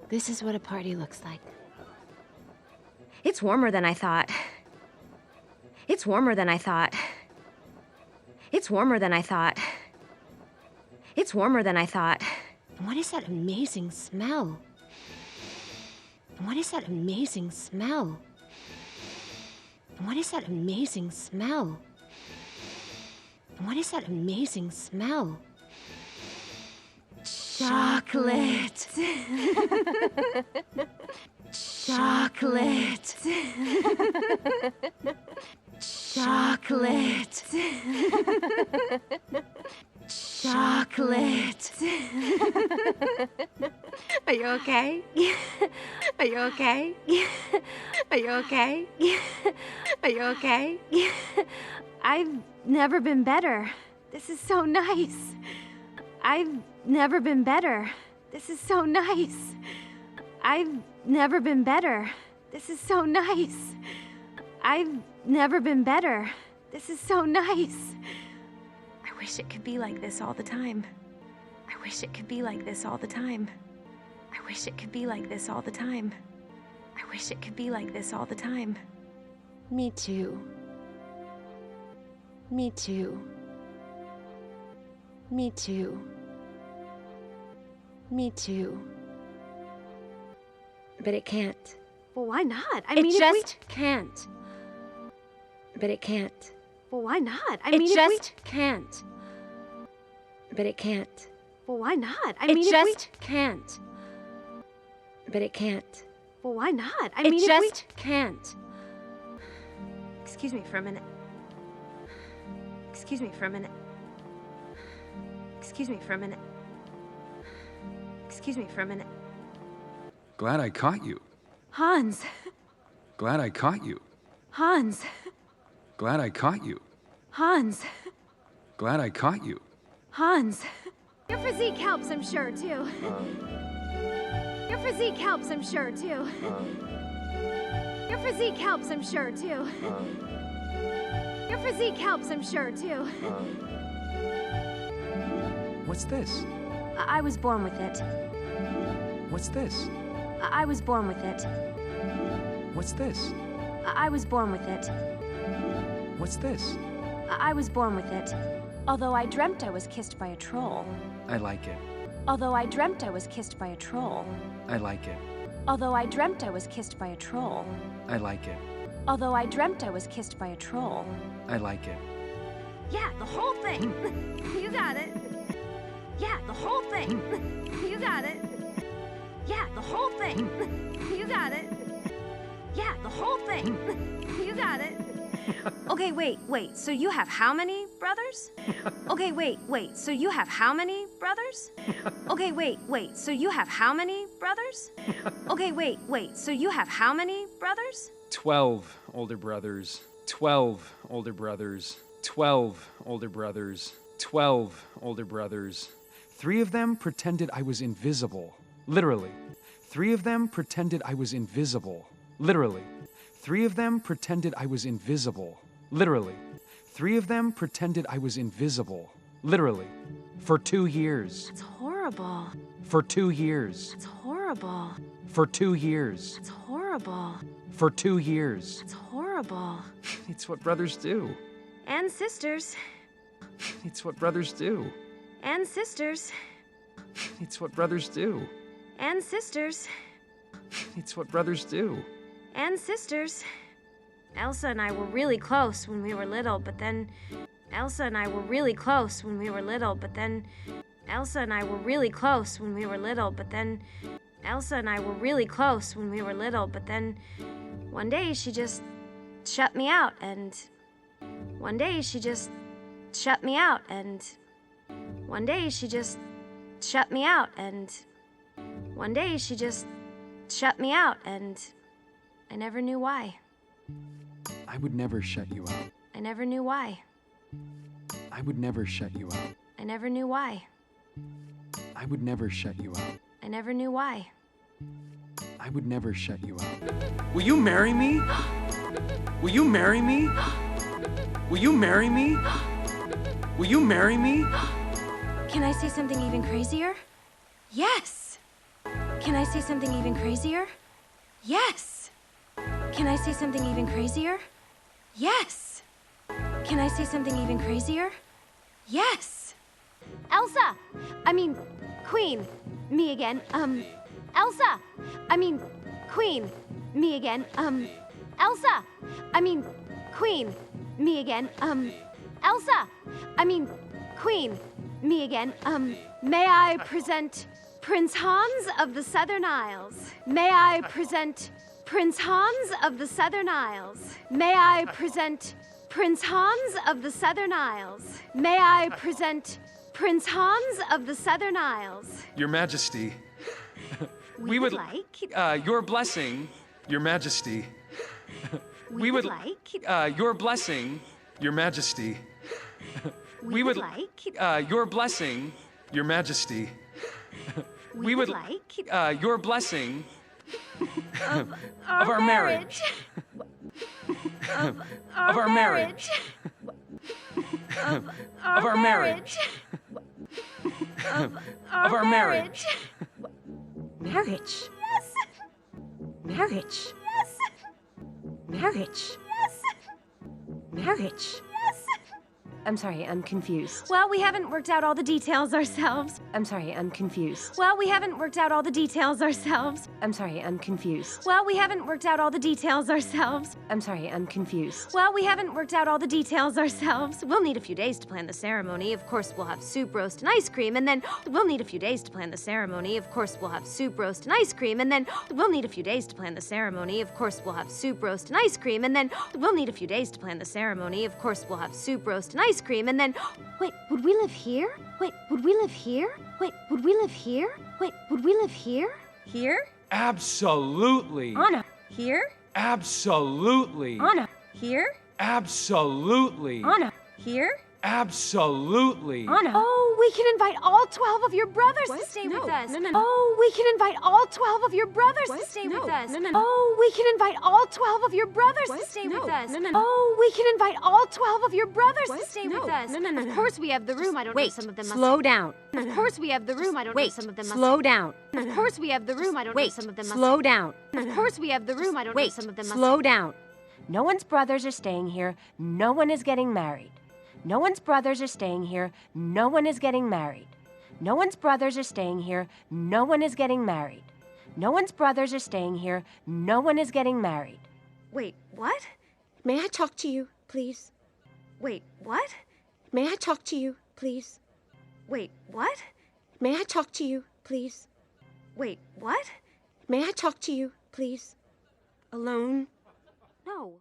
This is what a party looks like. It's warmer than I thought. It's warmer than I thought. It's warmer than I thought. It's warmer than I thought. And what is that amazing smell? And what is that amazing smell? And what is that amazing smell? And what is that amazing smell? Chocolate. Chocolate. Chocolate. Chocolate. Are you okay? Are you okay? Are you okay? Are you okay? I've never been better. This is so nice. I've never been better. This is so nice. I've never been better. This is so nice. I've never been better. This is so nice. I wish it could be like this all the time. I wish it could be like this all the time. I wish it could be like this all the time. I wish it could be like this all the time. Me too. Me too. Me too. Me too. But it can't. Well, why not? It just can't. But it can't. Well, why not? It just can't. But it can't. Well, why not? It just can't. But it can't. Well, why not? It just can't. Excuse me for a minute. Excuse me for a minute. Excuse me for a minute. Excuse me for a minute. Glad I caught you. Hans. Glad I caught you. Hans. Glad I caught you. Hans. Glad I caught you. Hans. Your physique helps, I'm sure, too. Your physique helps, I'm sure, too. Your physique helps, I'm sure, too. Your physique helps, I'm sure, too. What's this? I was born with it. What's this? I was born with it. What's this? I was born with it. What's this? I was born with it. Although I dreamt I was kissed by a troll. I like it. Although I dreamt I was kissed by a troll. I like it. Although I dreamt I was kissed by a troll. I like it. Although I dreamt I was kissed by a troll. I like it. Yeah, the whole thing. You got it. Yeah, the whole thing. You got it. Yeah, the whole thing. You got it. Yeah, the whole thing. You got it. Okay, wait. So you have how many brothers? Okay, wait. So you have how many brothers? Okay, wait. So you have how many brothers? Okay, wait. So you have how many brothers? 12 older brothers. 12 older brothers. 12 older brothers. 12 older brothers. 3 of them pretended I was invisible. Literally. 3 of them pretended I was invisible. Literally. 3 of them pretended I was invisible. Literally. 3 of them pretended I was invisible. Literally. For 2 years. That's horrible. For 2 years. That's horrible. For 2 years. That's horrible. For 2 years. That's horrible. It's what brothers do. And sisters. It's what brothers do. And sisters. It's what brothers do. And sisters. It's what brothers do. And sisters. Elsa and I were really close when we were little, but then... Elsa and I were really close when we were little, but then... Elsa and I were really close when we were little, but then... Elsa and I were really close when we were little, but then... One day she just shut me out, and... One day she just shut me out, and... One day she just shut me out, and... One day she just shut me out, and... I never knew why. I would never shut you out. I never knew why. I would never shut you out. I never knew why. I would never shut you out. I never knew why. I would never shut you out. Will you marry me? Will you marry me? Will you marry me? Will you marry me? Can I say something even crazier? Yes! Can I say something even crazier? Yes! Can I say something even crazier? Yes! Can I say something even crazier? Yes! Elsa! I mean, Queen. Me again. Elsa! I mean, Queen. Me again. Elsa! I mean, Queen. Me again. Elsa! I mean, Queen. Me again. May I present Prince Hans of the Southern Isles? May I present Prince Hans of the Southern Isles? May I present Prince Hans of the Southern Isles? May I present Prince Hans of the Southern Isles? Your Majesty. We would like... Your blessing, Your Majesty. We would like... Your blessing, Your Majesty. We would like... Your blessing, Your Majesty. We would like... Your blessing Of our marriage. Of our marriage. Of our marriage. Of our marriage. Marriage. Yes. Marriage. Yes. Marriage. Yes. Marriage. Yes. I'm sorry, I'm confused. Well, we haven't worked out all the details ourselves. I'm sorry, I'm confused. Well, we haven't worked out all the details ourselves. I'm sorry, I'm confused. Well, we haven't worked out all the details ourselves. I'm sorry, I'm confused. Well, we haven't worked out all the details ourselves. We'll need a few days to plan the ceremony. Of course, we'll have soup, roast, and ice cream, and then we'll need a few days to plan the ceremony. Of course, we'll have soup, roast, and ice cream, and then we'll need a few days to plan the ceremony. Of course, we'll have soup, roast, and ice cream, and then we'll need a few days to plan the ceremony. Of course, we'll have soup, roast, and ice cream, and then Wait, would we live here? Wait, would we live here? Wait, would we live here? Wait, would we live here? here, Absolutely. Anna, here, Absolutely. Anna, here, Absolutely. Anna, here. Absolutely. Anna. Oh, we can invite all 12 of your brothers What? to stay No, with us. no, no. Oh, we can invite all 12 of your brothers What? to stay No, with us. no, no, no. Oh, we can invite all 12 of your brothers What? to stay No, with us. no, no, no. Oh, we can invite all 12 of your brothers What? to stay No, with us. no, no, no, Of no. course we have the room. I don't know Wait, some of them slow down. Of course we have the room. I don't know Wait, some of them slow down. Of course we have the room. I don't know Wait, some of them slow down. Of course we have the room. I don't know Wait, some of them slow down. No one's brothers are staying here. No one is getting married. No one's brothers are staying here. No one is getting married. No one's brothers are staying here. No one is getting married. No one's brothers are staying here. No one is getting married. Wait, what? May I talk to you, please? Wait, what? May I talk to you, please? Wait, what? May I talk to you, please? Wait, what? May I talk to you, please? Alone? No.